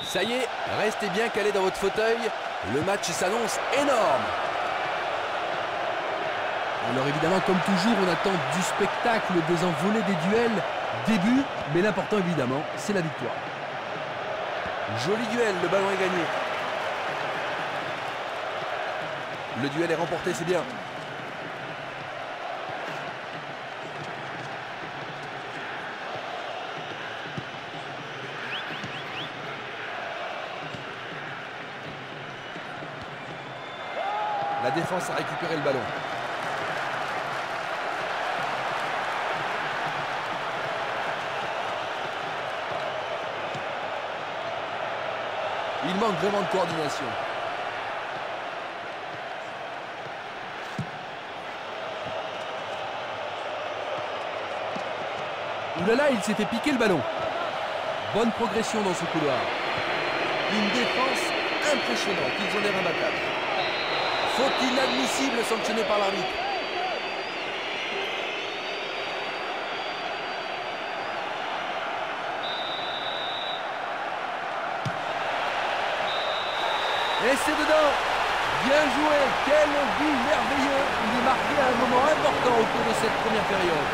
Ça y est, restez bien calés dans votre fauteuil. Le match s'annonce énorme. Alors évidemment, comme toujours, on attend du spectacle, des envolées, des duels, des buts. Mais l'important évidemment, c'est la victoire. Joli duel, le ballon est gagné. Le duel est remporté, c'est bien. La défense a récupéré le ballon. Il manque vraiment de coordination. Oulala, il s'est fait piquer le ballon. Bonne progression dans ce couloir. Une défense impressionnante. Ils ont l'air imbattables. Faute inadmissible sanctionnée par l'arbitre. Et c'est dedans. Bien joué. Quel but merveilleux. Il est marqué à un moment important au cours de cette première période.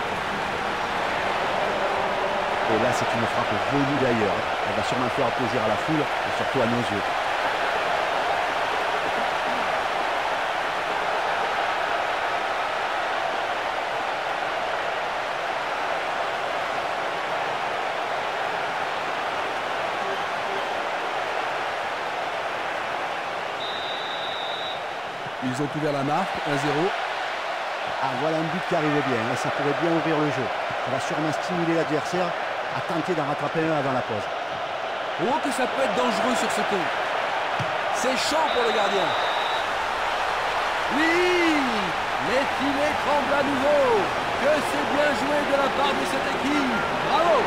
Et là, c'est une frappe venue d'ailleurs. Elle va sûrement faire plaisir à la foule et surtout à nos yeux. Ils ont ouvert la marque, 1-0. Ah, voilà un but qui arrive bien. Là, ça pourrait bien ouvrir le jeu. Ça va sûrement stimuler l'adversaire à tenter d'en rattraper un avant la pause. Oh, que ça peut être dangereux sur ce coup. C'est chaud pour le gardien. Oui, les filets tremblent à nouveau. Que c'est bien joué de la part de cette équipe. Bravo.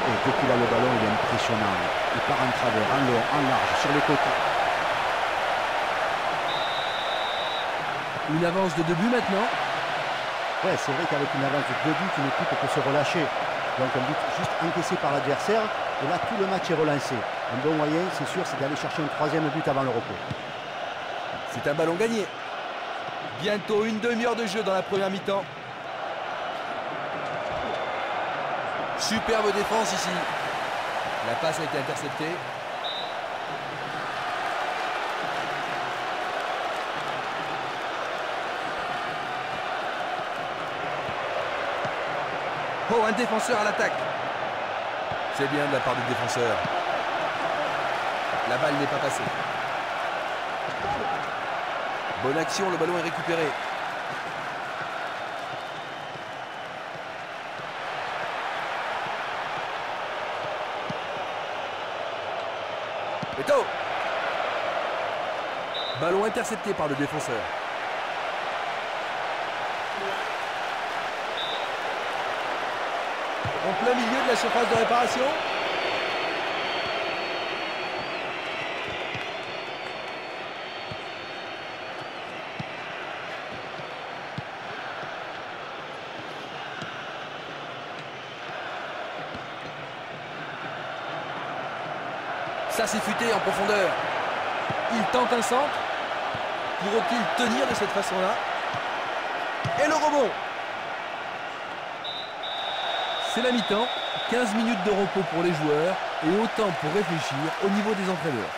Et dès qu'il a le ballon, il est impressionnant. Il part en travers, en long, en large, sur les côtés. Une avance de 2 buts maintenant. Ouais, c'est vrai qu'avec une avance de 2 buts, une équipe peut se relâcher. Donc un but juste encaissé par l'adversaire. Et là, tout le match est relancé. Un bon moyen, c'est sûr, c'est d'aller chercher un 3e but avant le repos. C'est un ballon gagné. Bientôt une demi-heure de jeu dans la première mi-temps. Superbe défense ici. La passe a été interceptée. Oh, un défenseur à l'attaque. C'est bien de la part du défenseur. La balle n'est pas passée. Bonne action, le ballon est récupéré. Eto. Ballon intercepté par le défenseur. En plein milieu de la surface de réparation. Ça s'est futé en profondeur. Il tente un centre. Pourront-ils tenir de cette façon-là? Et le rebond. C'est la mi-temps, 15 minutes de repos pour les joueurs et autant pour réfléchir au niveau des entraîneurs.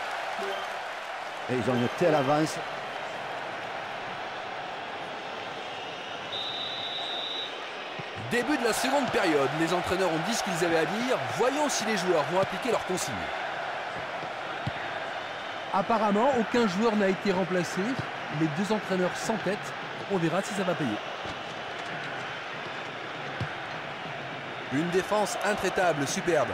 Et ils ont une telle avance. Début de la seconde période, les entraîneurs ont dit ce qu'ils avaient à dire. Voyons si les joueurs vont appliquer leurs consignes. Apparemment, aucun joueur n'a été remplacé. Les 2 entraîneurs s'entêtent. On verra si ça va payer. Une défense intraitable, superbe.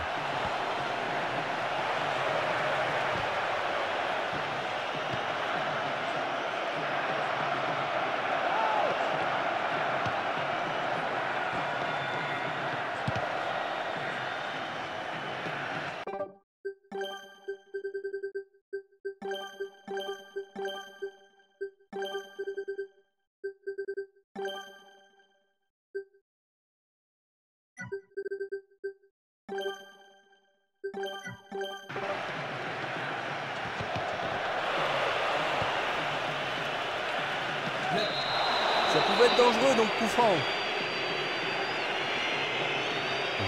peut être dangereux, donc coup franc.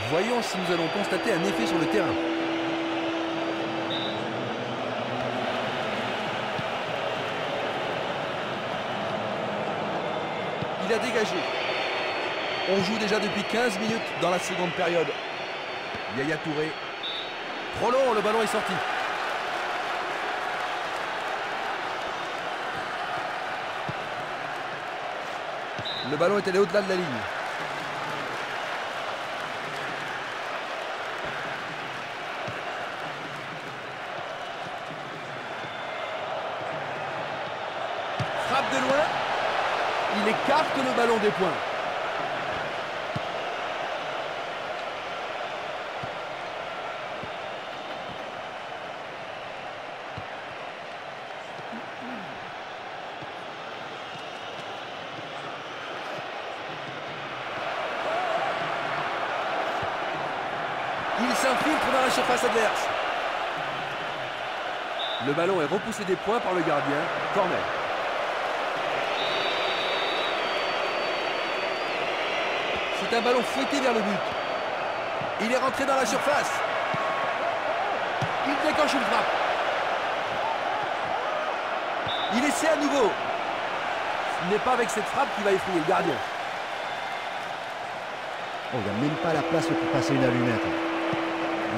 Voyons si nous allons constater un effet sur le terrain. Il a dégagé. On joue déjà depuis 15 minutes dans la seconde période. Yaya Touré. Trop long, le ballon est sorti. Le ballon est allé au-delà de la ligne. Frappe de loin. Il écarte le ballon des points. Il s'infiltre dans la surface adverse. Le ballon est repoussé des points par le gardien. Corner. C'est un ballon fouetté vers le but. Il est rentré dans la surface. Il déclenche une frappe. Il essaie à nouveau. Ce n'est pas avec cette frappe qu'il va effrayer le gardien. Oh, il n'y a même pas la place pour passer une allumette.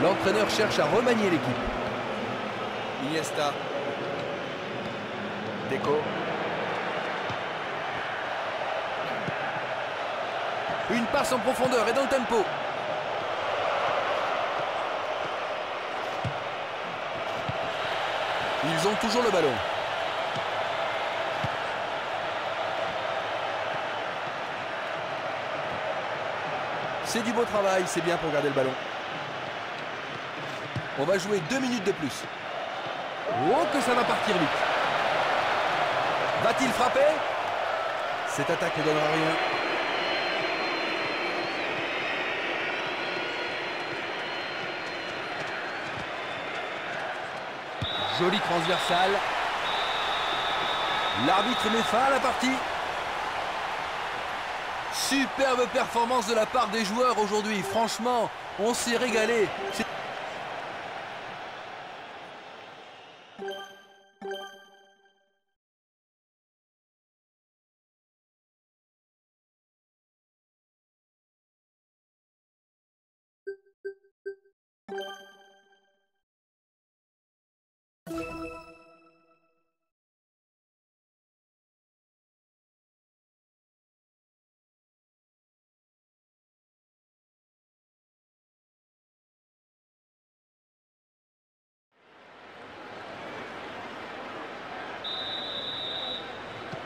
L'entraîneur cherche à remanier l'équipe. Iniesta. Deco. Une passe en profondeur et dans le tempo. Ils ont toujours le ballon. C'est du beau travail, c'est bien pour garder le ballon. On va jouer 2 minutes de plus. Oh, que ça va partir vite. Va-t-il frapper? Cette attaque ne donnera rien. Jolie transversale. L'arbitre met fin à la partie. Superbe performance de la part des joueurs aujourd'hui. Franchement, on s'est régalé.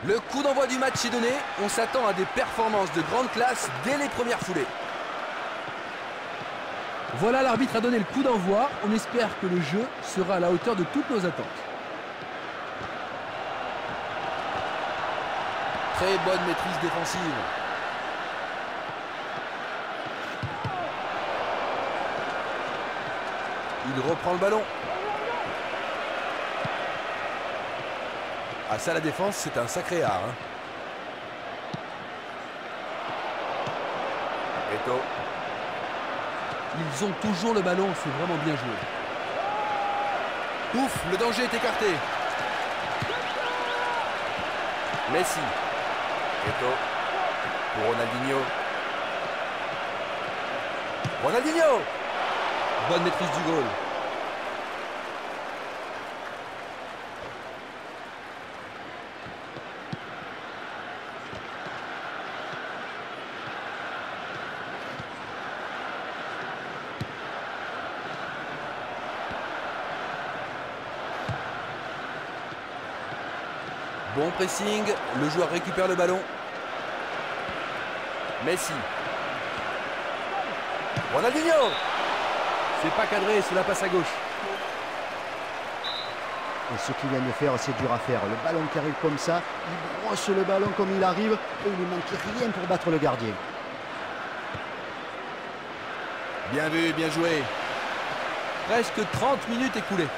Le coup d'envoi du match est donné. On s'attend à des performances de grande classe dès les premières foulées. Voilà, l'arbitre a donné le coup d'envoi. On espère que le jeu sera à la hauteur de toutes nos attentes. Très bonne maîtrise défensive. Il reprend le ballon. Ah ça, la défense, c'est un sacré art. Hein. Eto'o. Ils ont toujours le ballon, c'est vraiment bien joué. Ouf, le danger est écarté. Messi. Eto'o. Pour Ronaldinho. Ronaldinho. Bonne maîtrise du goal. Bon pressing, le joueur récupère le ballon. Messi. Ronaldinho. C'est pas cadré, cela passe à gauche. Et ce qu'il vient de faire, c'est dur à faire. Le ballon qui arrive comme ça, il brosse le ballon comme il arrive et il ne manque rien pour battre le gardien. Bien vu, bien joué. Presque 30 minutes écoulées.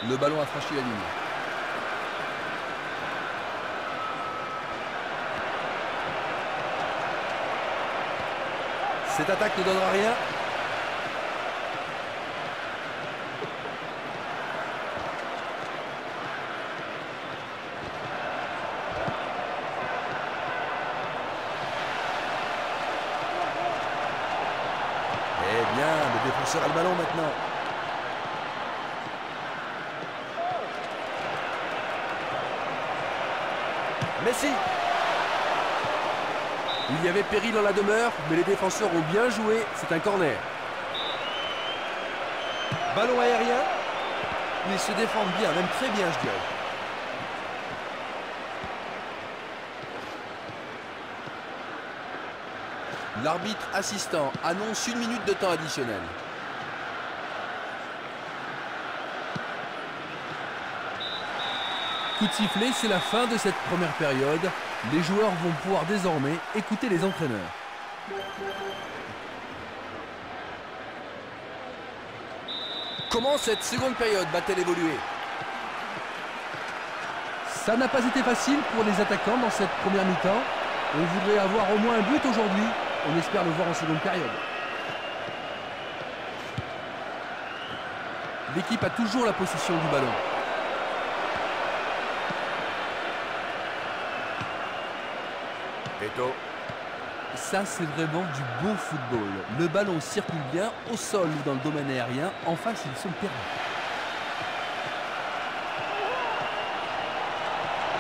Le ballon a franchi la ligne. Cette attaque ne donnera rien. Eh bien, le défenseur a le ballon maintenant. Messi. Il y avait péril dans la demeure, mais les défenseurs ont bien joué. C'est un corner. Ballon aérien. Ils se défendent bien, même très bien, je dirais. L'arbitre assistant annonce 1 minute de temps additionnel. Coup de sifflet, c'est la fin de cette première période. Les joueurs vont pouvoir désormais écouter les entraîneurs. Comment cette seconde période va-t-elle évoluer? Ça n'a pas été facile pour les attaquants dans cette première mi-temps. On voudrait avoir au moins un but aujourd'hui. On espère le voir en seconde période. L'équipe a toujours la possession du ballon. Eto. Ça, c'est vraiment du beau football. Le ballon circule bien au sol ou dans le domaine aérien. En face, ils sont perdus.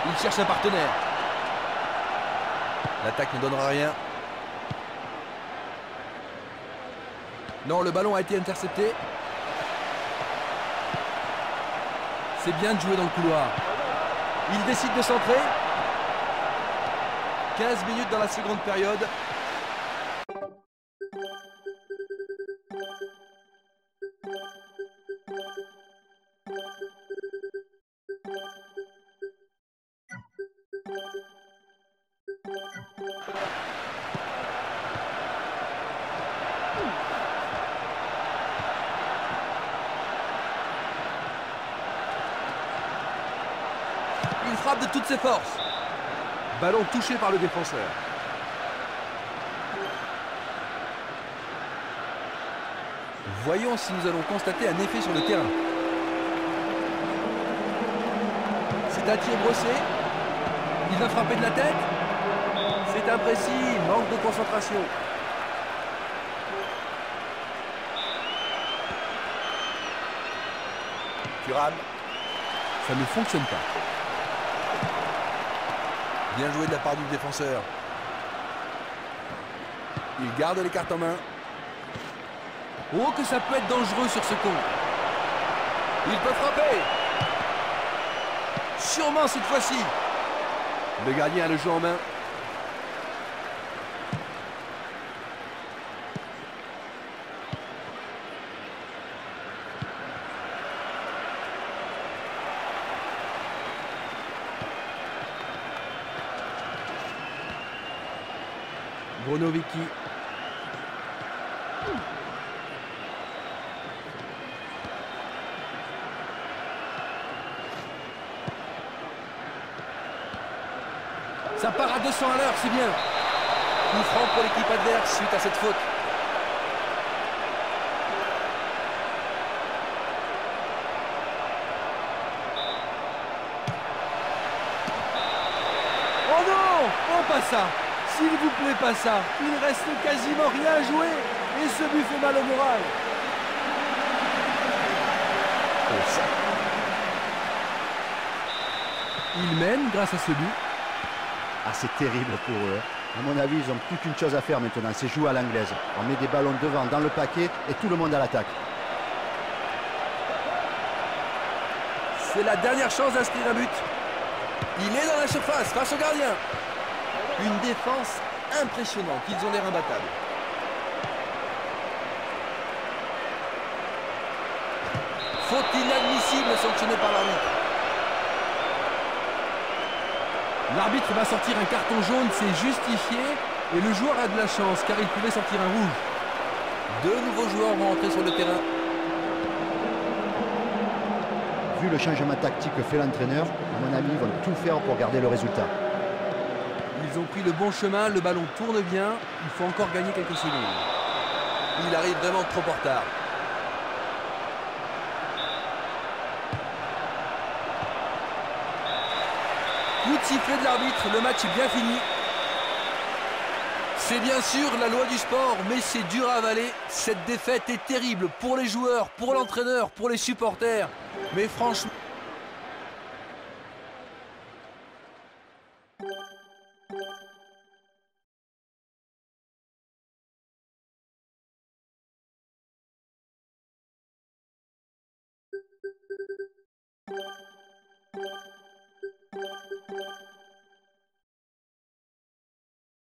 Il cherche un partenaire. L'attaque ne donnera rien. Non, le ballon a été intercepté. C'est bien de jouer dans le couloir. Il décide de centrer. 15 minutes dans la seconde période. Il frappe de toutes ses forces. Ballon touché par le défenseur. Voyons si nous allons constater un effet sur le terrain. C'est un tir brossé. Il va frapper de la tête. C'est imprécis, manque de concentration. Thuram. Ça ne fonctionne pas. Bien joué de la part du défenseur. Il garde les cartes en main. Oh, que ça peut être dangereux sur ce coup. Il peut frapper. Sûrement cette fois-ci. Le gardien a le jeu en main. Bruno Vicky. Ça part à 200 à l'heure, c'est bien. Coup franc pour l'équipe adverse suite à cette faute. Oh non! Oh, pas ça! S'il vous plaît, pas ça! Il reste quasiment rien à jouer! Et ce but fait mal au moral! Oh, ça. Il mène grâce à ce but. Ah, c'est terrible pour eux. À mon avis, ils n'ont plus qu'une chose à faire maintenant, c'est jouer à l'anglaise. On met des ballons devant dans le paquet et tout le monde à l'attaque. C'est la dernière chance d'inscrire un but. Il est dans la surface face au gardien. Une défense impressionnante. Ils ont l'air imbattables. Faute inadmissible sanctionnée par l'arbitre. L'arbitre va sortir un carton jaune, c'est justifié. Et le joueur a de la chance car il pouvait sortir un rouge. Deux nouveaux joueurs vont entrer sur le terrain. Vu le changement tactique que fait l'entraîneur, à mon avis, ils vont tout faire pour garder le résultat. Ils ont pris le bon chemin, le ballon tourne bien. Il faut encore gagner quelques secondes. Il arrive vraiment trop en retard. Coup de sifflet de l'arbitre, le match est bien fini. C'est bien sûr la loi du sport, mais c'est dur à avaler. Cette défaite est terrible pour les joueurs, pour l'entraîneur, pour les supporters. Mais franchement...